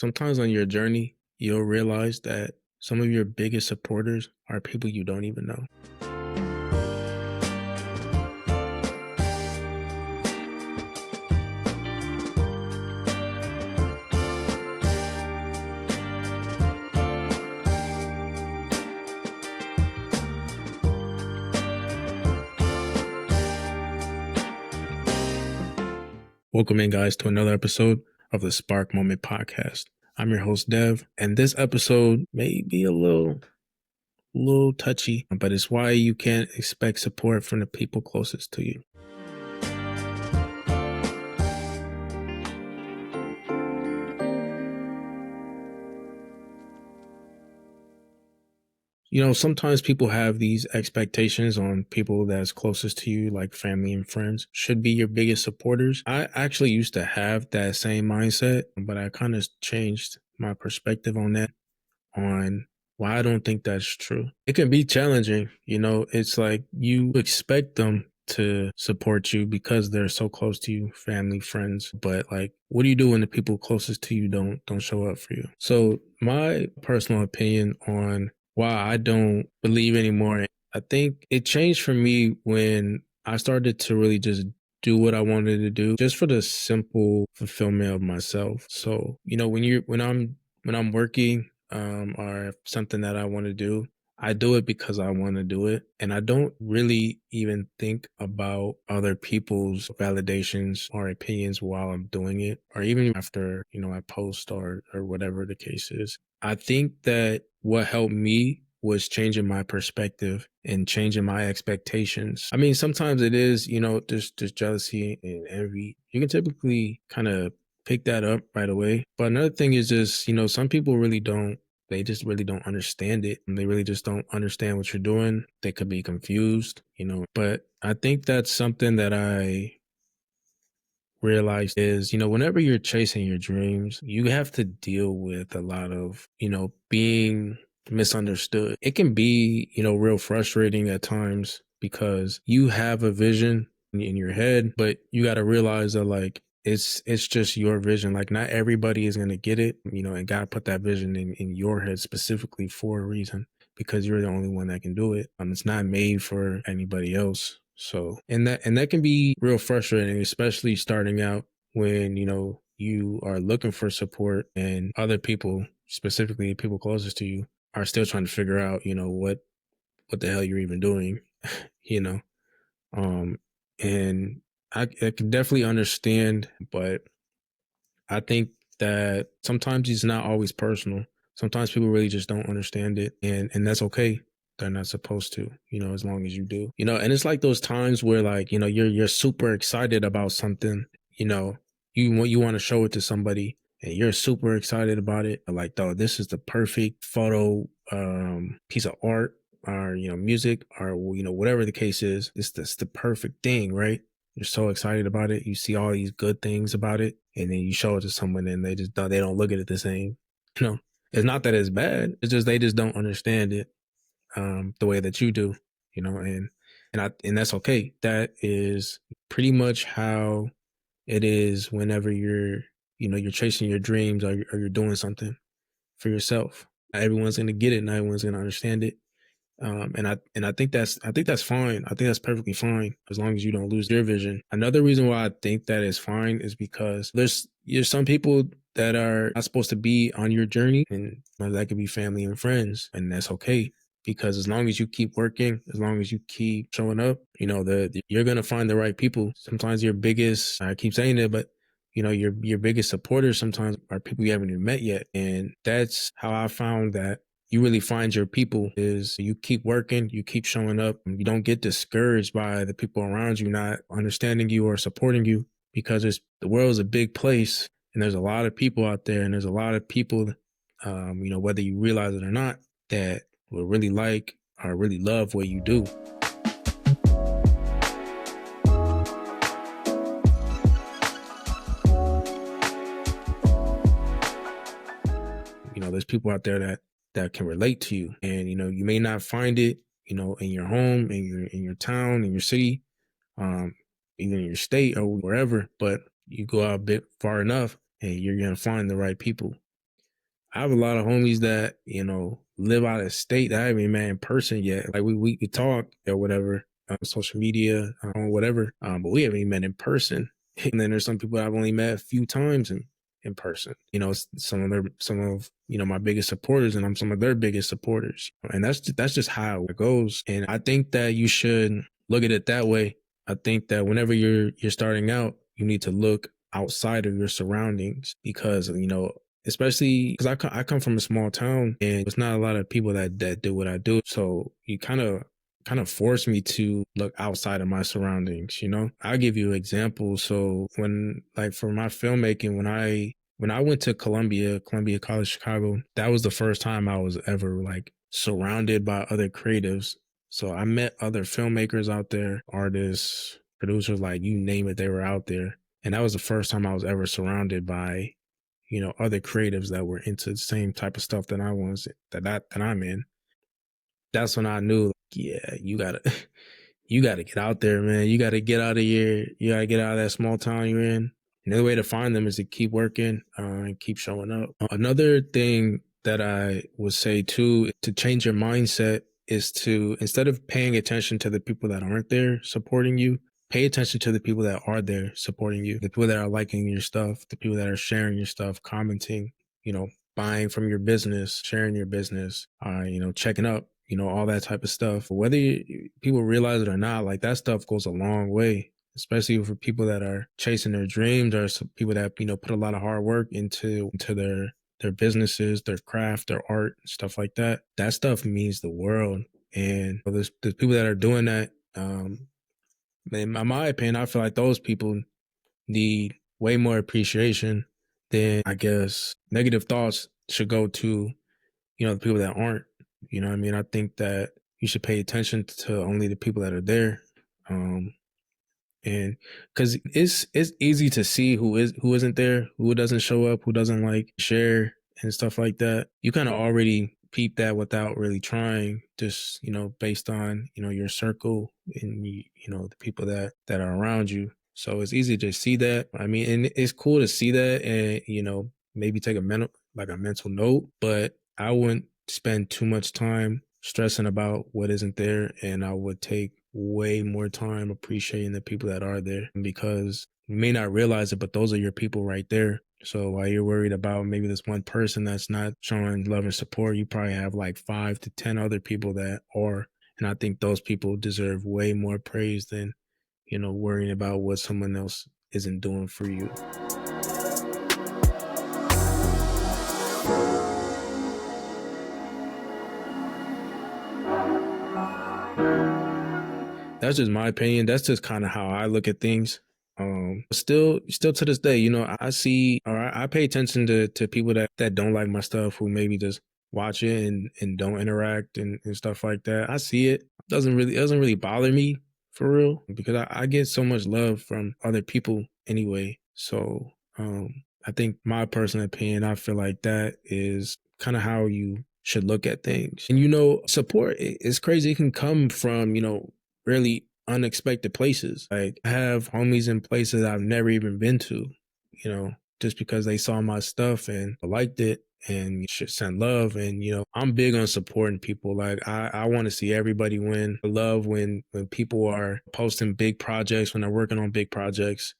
Sometimes on your journey, you'll realize that some of your biggest supporters are people you don't even know. Welcome in, guys, to another episode of the Spark Moment Podcast. I'm your host, Dev, and this episode may be a little touchy, but it's why you can't expect support from the people closest to you. Sometimes people have these expectations on people that's closest to you, like family and friends, should be your biggest supporters. I actually used to have that same mindset, but I kind of changed my perspective on that, on why I don't think that's true. It can be challenging. It's like you expect them to support you because they're so close to you, family, friends. But like, what do you do when the people closest to you don't show up for you? So my personal opinion on why I don't believe anymore, I think it changed for me when I started to really just do what I wanted to do just for the simple fulfillment of myself. So, when I'm working or something that I want to do, I do it because I want to do it. And I don't really even think about other people's validations or opinions while I'm doing it, or even after, I post or whatever the case is. I think that what helped me was changing my perspective and changing my expectations. I mean, sometimes it is, there's jealousy and envy. You can typically kind of pick that up right away. But another thing is just, some people really don't, they just really don't understand it. And they really just don't understand what you're doing. They could be confused, but I think that's something that I realized is, whenever you're chasing your dreams, you have to deal with a lot of, being misunderstood. It can be, real frustrating at times because you have a vision in your head, but you got to realize that like it's just your vision. Like not everybody is going to get it, and got to put that vision in your head specifically for a reason because you're the only one that can do it. It's not made for anybody else. So, and that can be real frustrating, especially starting out when, you are looking for support and other people, specifically people closest to you, are still trying to figure out, what the hell you're even doing, you know? Um, and I can definitely understand, but I think that sometimes it's not always personal. Sometimes people really just don't understand it, and that's okay. They're not supposed to, as long as you do. And it's like those times where like, you're super excited about something, you know, you want to show it to somebody and you're super excited about it. Like, oh, this is the perfect photo piece of art or, music or, whatever the case is. It's the perfect thing, right? You're so excited about it. You see all these good things about it, and then you show it to someone, and they don't look at it the same. It's not that it's bad. It's just they just don't understand it the way that you do. And that's okay. That is pretty much how it is whenever you're chasing your dreams or you're doing something for yourself. Not everyone's gonna get it. Not everyone's gonna understand it. And I think that's fine. I think that's perfectly fine as long as you don't lose your vision. Another reason why I think that is fine is because there's some people that are not supposed to be on your journey, and that could be family and friends, and that's okay. Because as long as you keep working, as long as you keep showing up, you're gonna find the right people. Sometimes your biggest, I keep saying it, but your biggest supporters sometimes are people you haven't even met yet, and that's how I found that you really find your people is you keep working, you keep showing up, and you don't get discouraged by the people around you not understanding you or supporting you because the world is a big place and there's a lot of people out there and there's a lot of people, whether you realize it or not, that will really like or really love what you do. There's people out there that can relate to you, and you may not find it, in your home, in your town, in your city, um, even in your state or wherever, but you go out a bit far enough, and you're gonna find the right people. I have a lot of homies that, live out of state that I haven't even met in person yet. Like we talk or whatever, social media, or whatever, but we haven't even met in person. And then there's some people I've only met a few times in person. Some of my biggest supporters, and I'm some of their biggest supporters. And that's just how it goes. And I think that you should look at it that way. I think that whenever you're starting out, you need to look outside of your surroundings because especially because I come from a small town and there's not a lot of people that do what I do. So you kind of force me to look outside of my surroundings, I'll give you an example. So when like for my filmmaking, when I went to Columbia College Chicago, that was the first time I was ever like surrounded by other creatives. So I met other filmmakers out there, artists, producers, like you name it, they were out there. And that was the first time I was ever surrounded by, other creatives that were into the same type of stuff that I was that I'm in. That's when I knew, like, yeah, you gotta you gotta get out there, man. You gotta get out of here. You gotta get out of that small town you're in. And the way to find them is to keep working and keep showing up. Another thing that I would say too, to change your mindset is to, instead of paying attention to the people that aren't there supporting you, pay attention to the people that are there supporting you, the people that are liking your stuff, the people that are sharing your stuff, commenting, buying from your business, sharing your business, checking up, all that type of stuff. Whether people realize it or not, like that stuff goes a long way, especially for people that are chasing their dreams or some people that, put a lot of hard work into their businesses, their craft, their art, stuff like that. That stuff means the world. And there's people that are doing that. In my opinion, I feel like those people need way more appreciation than, I guess, negative thoughts should go to, the people that aren't. You know what I mean? I think that you should pay attention to only the people that are there. And because it's easy to see who isn't there, who doesn't show up, who doesn't like share and stuff like that. You kind of already peep that without really trying, just based on your circle and the people that are around you. So it's easy to see that. I mean, and it's cool to see that, and maybe take a mental note, but I wouldn't spend too much time stressing about what isn't there, and I would take way more time appreciating the people that are there, because you may not realize it, but those are your people right there. So while you're worried about maybe this one person that's not showing love and support, you probably have like 5 to 10 other people that are. And I think those people deserve way more praise than, worrying about what someone else isn't doing for you. That's just my opinion. That's just kind of how I look at things. Still to this day, I see, or I pay attention to people that don't like my stuff, who maybe just watch it and don't interact and stuff like that. I see it. It doesn't really bother me for real, because I get so much love from other people anyway. So, I think my personal opinion, I feel like that is kind of how you should look at things. And support is crazy. It can come from, really unexpected places. Like I have homies in places I've never even been to, just because they saw my stuff and liked it and should send love. And, I'm big on supporting people. Like I want to see everybody win. I love when people are posting big projects, when they're working on big projects,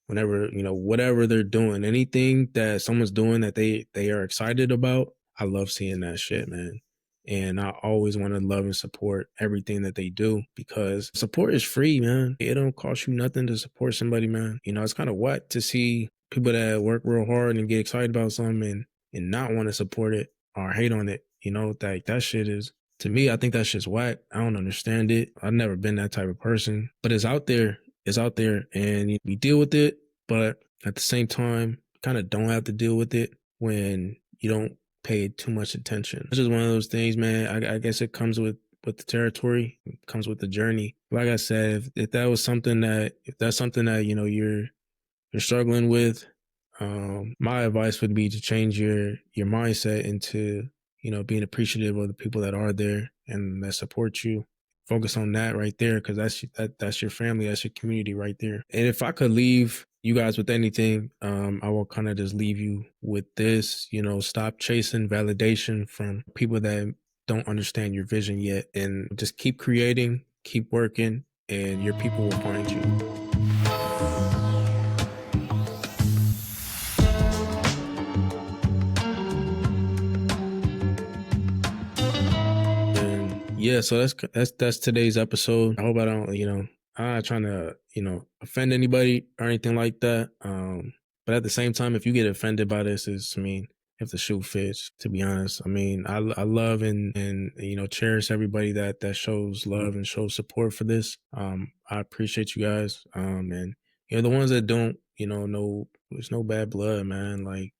whenever, whatever they're doing, anything that someone's doing that they are excited about. I love seeing that shit, man. And I always want to love and support everything that they do, because support is free, man. It don't cost you nothing to support somebody, man. It's kind of what to see people that work real hard and get excited about something and not want to support it or hate on it. That shit is, to me, I think that shit's whack. I don't understand it. I've never been that type of person, but it's out there. It's out there, and we deal with it. But at the same time, kind of don't have to deal with it when you don't pay too much attention. It's just one of those things, man. I guess it comes with the territory, it comes with the journey. Like I said, if that's something that you're struggling with, my advice would be to change your mindset into being appreciative of the people that are there and that support you. Focus on that right there, because that's your family, that's your community right there. And if I could leave you guys with anything, I will kind of just leave you with this, stop chasing validation from people that don't understand your vision yet, and just keep creating, keep working, and your people will find you. And yeah, so that's today's episode. I hope I don't, I'm not trying to, offend anybody or anything like that. But at the same time, if you get offended by this, if the shoe fits, to be honest, I love and cherish everybody that shows love and shows support for this. I appreciate you guys. And the ones that don't, no, there's no bad blood, man. Like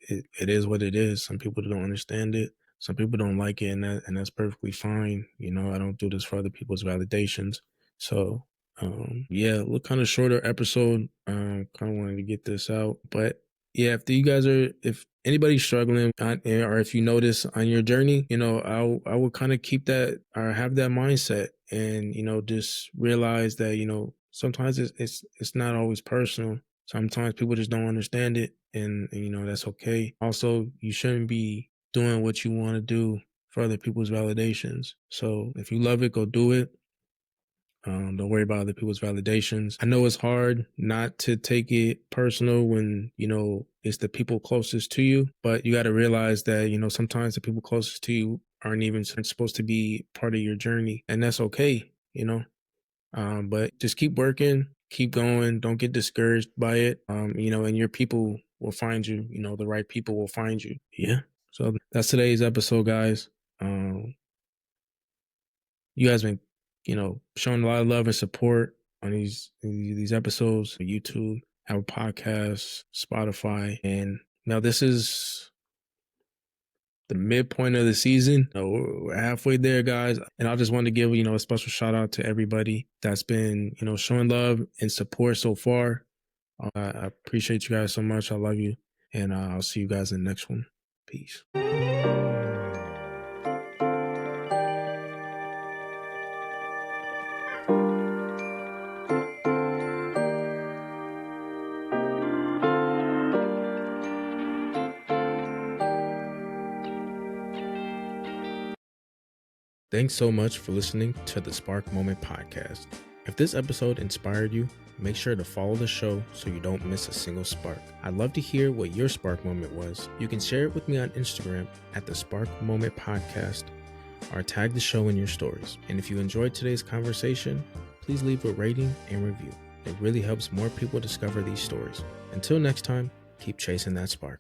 it is what it is. Some people don't understand it. Some people don't like it, and that's perfectly fine. I don't do this for other people's validations. So, yeah, look, kind of shorter episode. Kind of wanted to get this out, but yeah, if anybody's struggling, or if you notice on your journey, I will kind of keep that or have that mindset, and just realize that sometimes it's not always personal. Sometimes people just don't understand it, and that's okay. Also, you shouldn't be doing what you want to do for other people's validations. So if you love it, go do it. Don't worry about other people's validations. I know it's hard not to take it personal when, it's the people closest to you, but you got to realize that, sometimes the people closest to you aren't even supposed to be part of your journey, and that's okay. But just keep working, keep going. Don't get discouraged by it. And your people will find you. The right people will find you. Yeah. So that's today's episode, guys. You guys been, showing a lot of love and support on these episodes, YouTube, Apple Podcasts, Spotify, and now this is the midpoint of the season. We're halfway there, guys. And I just wanted to give, a special shout out to everybody that's been, showing love and support so far. I appreciate you guys so much. I love you. And I'll see you guys in the next one. Peace. Thanks so much for listening to the Spark Moment podcast. If this episode inspired you, make sure to follow the show so you don't miss a single spark. I'd love to hear what your spark moment was. You can share it with me on Instagram at the Spark Moment Podcast, or tag the show in your stories. And if you enjoyed today's conversation, please leave a rating and review. It really helps more people discover these stories. Until next time, keep chasing that spark.